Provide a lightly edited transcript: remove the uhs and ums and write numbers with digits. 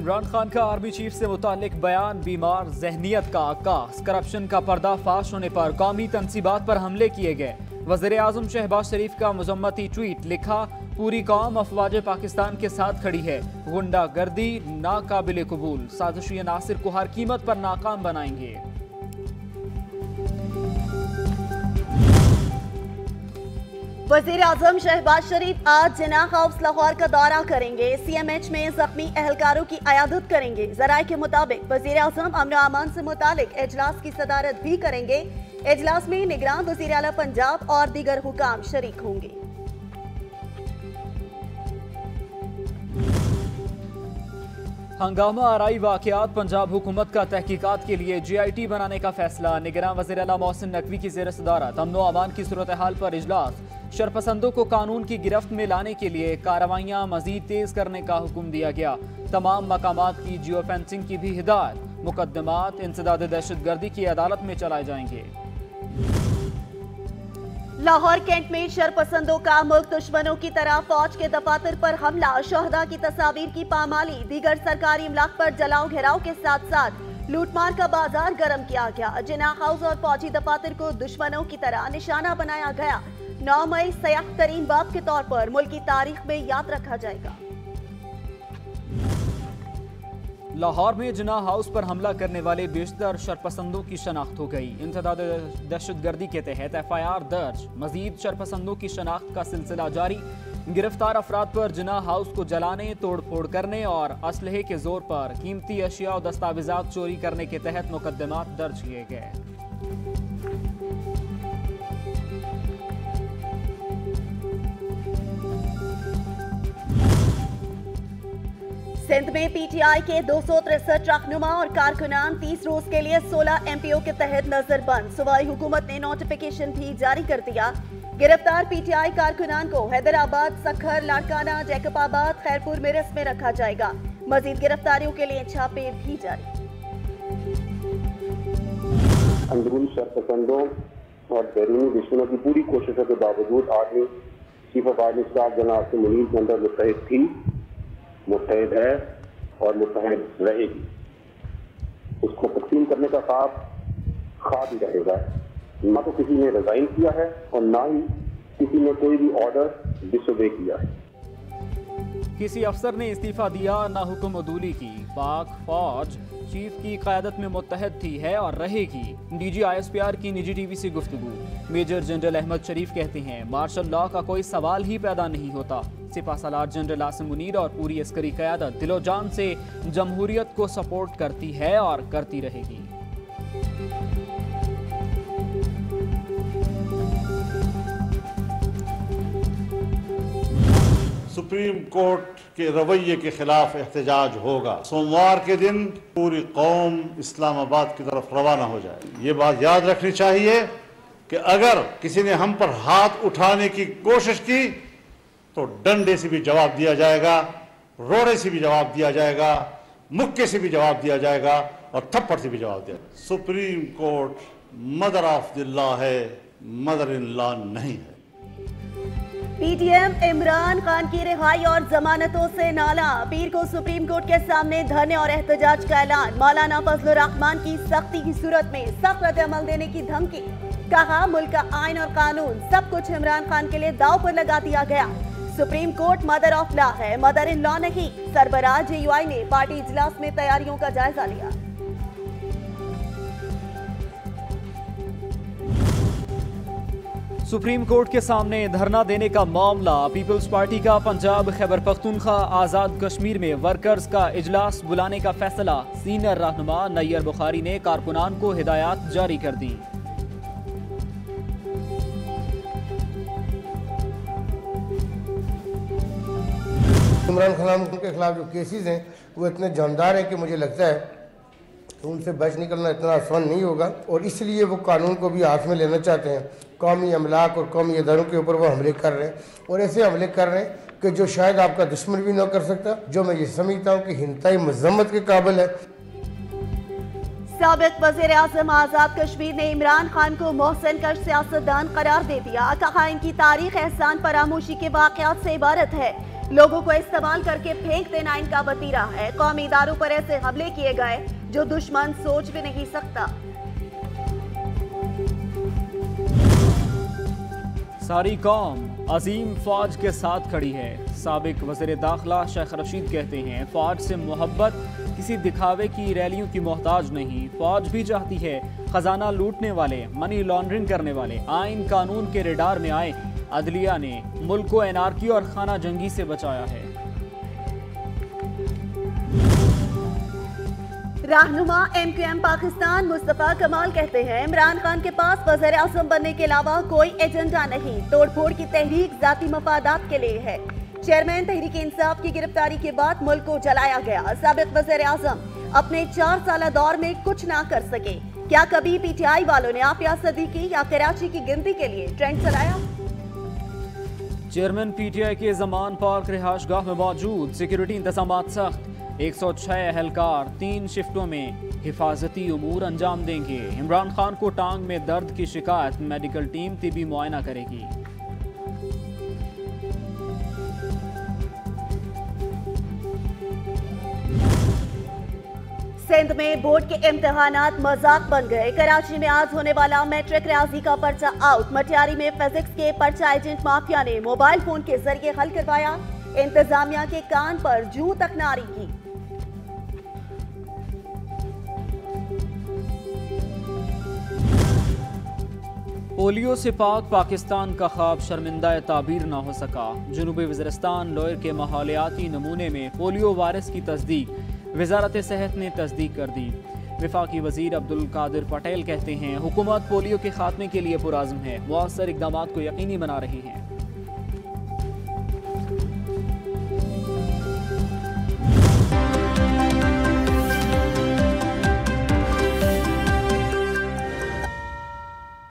इमरान खान का army chief से मुतालिक बयान बीमार ज़हनियत का आगाज़। करप्शन का पर्दाफाश होने पर कौमी तनसीबात पर हमले किए गए। वज़ीर आज़म शहबाज शरीफ का मज़म्मती ट्वीट, लिखा पूरी कौम अफवाज पाकिस्तान के साथ खड़ी है। गुंडागर्दी नाकाबिल कबूल, साजिशी नासिर को हर कीमत पर नाकाम बनाएंगे। वज़ीर आज़म शहबाज शरीफ आज जिन्ना हाउस लाहौर का दौरा करेंगे। CMH में जख्मी अहलकारों की अयादत करेंगे। ज़राए के मुताबिक वज़ीर आज़म अमन व अमान से मुतालिक इजलास की सदारत भी करेंगे। इजलास में निगरान वज़ीर आला पंजाब और दीगर हुकाम शरीक होंगे। हंगामा आराई वाक़यात, पंजाब हुकूमत का तहकीकात के लिए GIT बनाने का फैसला। निगरान वज़ीर आला मोहसिन नकवी की ज़ेर सदारत अमन व अमान की सूरत हाल पर इजलास। शरपसंदों को कानून की गिरफ्त में लाने के लिए कार्रवाइयाँ मजीद तेज करने का हुक्म दिया गया। तमाम मकामात की जियो फेंसिंग की भी हिदायत। मुकदमात इंसदाद दहशतगर्दी की अदालत में चलाए जाएंगे। लाहौर कैंट में शरपसंदों का मुल्क दुश्मनों की तरह फौज के दफातर पर हमला, शोहदा की तस्वीर की पामाली, दीगर सरकारी इमलाक पर जलाओ घेराव के साथ साथ लूटमार का बाजार गर्म किया गया। जिन्ना हाउस और फौजी दफातर को दुश्मनों की तरह निशाना बनाया गया। 9 मई सयाह तरीन बाब के तौर पर मुल्क की तारीख में याद रखा जाएगा। लाहौर में जिन्ना हाउस पर हमला करने वाले बेशतर शरपसंदों की शनाख्त हो गई। इंसदाद दहशतगर्दी के तहत FIR दर्ज। मजीद शरपसंदों की शनाख्त का सिलसिला जारी। गिरफ्तार अफराद पर जिन्ना हाउस को जलाने, तोड़ फोड़ करने और असलहे के जोर पर कीमती अशिया और दस्तावेजात चोरी करने के तहत मुकदमात दर्ज किए गए। सिंध में PTI के 263 रहनुमा और कारकुनान 30 रोज के लिए 16 MPO के तहत नजरबंद। सूबाई हुकूमत ने नोटिफिकेशन भी जारी कर दिया। गिरफ्तार PTI कारकुनान को हैदराबाद, सखर, लाड़काना, जैकबाबाद, खैरपुर, मिरस में रखा जाएगा। मजीद गिरफ्तारियों के लिए छापे भी जारी। अंदरूनी शरपसंदों और बैरूनी दुश्मनों की पूरी कोशिशों के बावजूद army chief of army staff जनाब से मुनीर के अंदर मुस्तैद थी, मुस्तैद है और मुस्तैद रहेगी। उसको तस्लीम करने का ख्वाब ही रहेगा। ना तो किसी ने रिजाइन किया है और ना ही किसी ने कोई भी ऑर्डर डिसोबे किया है। किसी अफसर ने इस्तीफा दिया, ना हुक्म अदूली की। पाक फौज चीफ की क़यादत में मुत्तहद थी, है और रहेगी। DG ISPR की निजी TV से गुफ्तगू। मेजर जनरल अहमद शरीफ कहते हैं मार्शल लॉ का कोई सवाल ही पैदा नहीं होता। सिपा सलार जनरल आसिम मुनीर और पूरी अस्करी क़यादत दिलो जान से जमहूरियत को सपोर्ट करती है और करती रहेगी। सुप्रीम कोर्ट के रवैये के खिलाफ एहतजाज होगा। सोमवार के दिन पूरी कौम इस्लामाबाद की तरफ रवाना हो जाए। ये बात याद रखनी चाहिए कि अगर किसी ने हम पर हाथ उठाने की कोशिश की तो डंडे से भी जवाब दिया जाएगा, रोड़े से भी जवाब दिया जाएगा, मुक्के से भी जवाब दिया जाएगा और थप्पड़ से भी जवाब दिया जाएगा। Supreme court mother of the law है, मदर इन लॉ नहीं है। PDM इमरान खान की रिहाई और जमानतों से नाला। पीर को सुप्रीम कोर्ट के सामने धरने और एहतजाज का ऐलान। मौलाना फजलुर रहमान की सख्ती की सूरत में सख्त रद्द-ए-अमल देने की धमकी। कहा मुल्क का आइन और कानून सब कुछ इमरान खान के लिए दांव पर लगा दिया गया। Supreme court mother of law है, मदर इन लॉ नहीं। सरबराह JUI ने पार्टी इजलास में तैयारियों का जायजा लिया। सुप्रीम कोर्ट के सामने धरना देने का मामला। पीपल्स पार्टी का पंजाब, खैबर पख्तूनख्वा, आज़ाद कश्मीर में वर्कर्स का इजलास बुलाने का फैसला। सीनियर रहनुमा नैयर बुखारी ने कारकुनान को हिदायत जारी कर दी। इमरान खान के खिलाफ जो केसेस हैं वो इतने जानदार हैं कि मुझे लगता है कि उनसे बच निकलना इतना आसान नहीं होगा और इसलिए वो कानून को भी हाथ में लेना चाहते हैं। कौमी अमलाक और कौमी इदारों के ऊपर वो हमले कर रहे हैं और ऐसे हमले कर रहे हैं कि जो शायद आपका दुश्मन भी ना कर सकता, जो मैं ये समझता हूँ कि हिंताई मजम्मत के काबिल है। साबिक वज़ीर आज़म आज़ाद कश्मीर ने इमरान खान को मोहसिन कश सियासतदान करार दे दिया। कहा इनकी तारीख एहसान फरामोशी के वाक़यात से इबारत है। लोगों को इस्तेमाल करके फेंक देना इनका वतीरा है। कौमी इदारों पर ऐसे हमले किए गए जो दुश्मन सोच भी नहीं सकता। सारी कौम अजीम फौज के साथ खड़ी है। साबिक वज़ीर दाखिला शेख रशीद कहते हैं, फौज से मोहब्बत किसी दिखावे की रैलियों की मोहताज नहीं। फौज भी चाहती है खजाना लूटने वाले, मनी लॉन्ड्रिंग करने वाले आइन कानून के रेडार में आए। अदलिया ने मुल्क को एनआरकी और खाना जंगी से बचाया है। रहनुमा MQM पाकिस्तान मुस्तफा कमाल कहते हैं, इमरान खान के पास वज़ीर आज़म बनने के अलावा कोई एजेंडा नहीं। तोड़फोड़ की तहरीक जाती मफादात के लिए है। चेयरमैन तहरीक इंसाफ की गिरफ्तारी के बाद मुल्क को जलाया गया। साबिक वज़ीर आज़म अपने 4 साल दौर में कुछ ना कर सके। क्या कभी PTI वालों ने आफिया सदीकी या कराची की गिनती के लिए ट्रेंड चलाया? चेयरमैन PTI के जमान पार्क रिहायशगाह में मौजूद सिक्योरिटी इंतजामात सख्त। 106 एहलकार 3 शिफ्टों में हिफाजती उमूर अंजाम देंगे। इमरान खान को टांग में दर्द की शिकायत, मेडिकल टीम तिबी मुआयना करेगी। सिंध में बोर्ड के इम्तिहानात मजाक बन गए। कराची में आज होने वाला मैट्रिक रियाजी का पर्चा आउट। मटियारी में फिजिक्स के पर्चा एजेंट माफिया ने मोबाइल फोन के जरिए हल करवाया। इंतजामिया के कान पर जूं तक नारी की। पोलियो से पाक पाकिस्तान का ख्वाब शर्मिंदा ताबीर ना हो सका। जनूबी वज़ीरिस्तान लोयर के माहौलियाती नमूने में पोलियो वायरस की तस्दीक वजारत सेहत ने तस्दीक कर दी। वफाकी वजीर अब्दुल कादिर पटेल कहते हैं, हुकूमत पोलियो के खात्मे के लिए पुरज़्म है, मुअस्सर इक़दामात को यकीनी बना रही है।